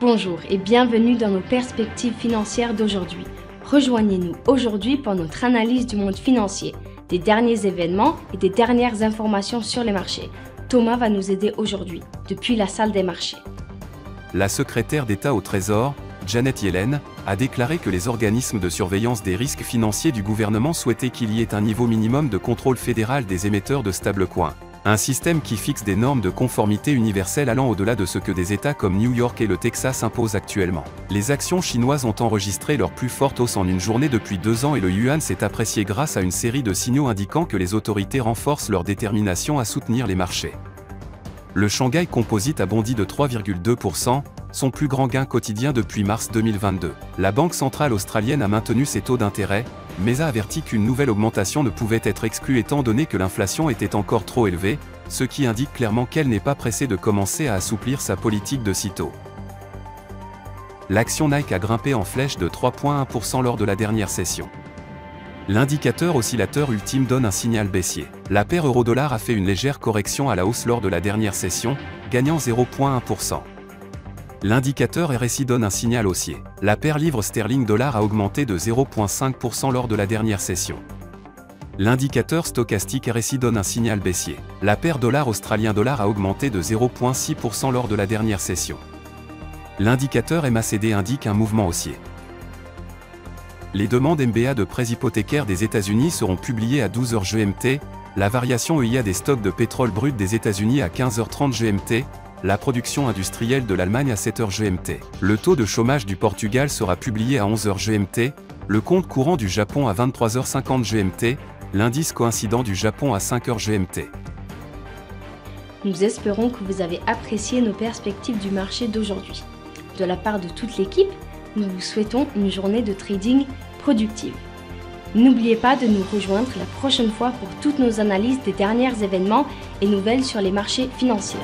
Bonjour et bienvenue dans nos perspectives financières d'aujourd'hui. Rejoignez-nous aujourd'hui pour notre analyse du monde financier, des derniers événements et des dernières informations sur les marchés. Thomas va nous aider aujourd'hui, depuis la salle des marchés. La secrétaire d'État au Trésor, Janet Yellen, a déclaré que les organismes de surveillance des risques financiers du gouvernement souhaitaient qu'il y ait un niveau minimum de contrôle fédéral des émetteurs de stablecoins. Un système qui fixe des normes de conformité universelles allant au-delà de ce que des États comme New York et le Texas imposent actuellement. Les actions chinoises ont enregistré leur plus forte hausse en une journée depuis 2 ans et le yuan s'est apprécié grâce à une série de signaux indiquant que les autorités renforcent leur détermination à soutenir les marchés. Le Shanghai Composite a bondi de 3,2%, son plus grand gain quotidien depuis mars 2022. La Banque centrale australienne a maintenu ses taux d'intérêt, mais a averti qu'une nouvelle augmentation ne pouvait être exclue étant donné que l'inflation était encore trop élevée, ce qui indique clairement qu'elle n'est pas pressée de commencer à assouplir sa politique de sitôt. L'action Nike a grimpé en flèche de 3,1% lors de la dernière session. L'indicateur oscillateur ultime donne un signal baissier. La paire euro-dollar a fait une légère correction à la hausse lors de la dernière session, gagnant 0,1%. L'indicateur RSI donne un signal haussier. La paire livre sterling-dollar a augmenté de 0,5% lors de la dernière session. L'indicateur stochastique RSI donne un signal baissier. La paire dollar-australien-dollar a augmenté de 0,6% lors de la dernière session. L'indicateur MACD indique un mouvement haussier. Les demandes MBA de prêts hypothécaires des États-Unis seront publiées à 12h GMT, la variation EIA des stocks de pétrole brut des États-Unis à 15h30 GMT, la production industrielle de l'Allemagne à 7h GMT. Le taux de chômage du Portugal sera publié à 11h GMT, le compte courant du Japon à 23h50 GMT, l'indice coïncident du Japon à 5h GMT. Nous espérons que vous avez apprécié nos perspectives du marché d'aujourd'hui. De la part de toute l'équipe, nous vous souhaitons une journée de trading productive. N'oubliez pas de nous rejoindre la prochaine fois pour toutes nos analyses des derniers événements et nouvelles sur les marchés financiers.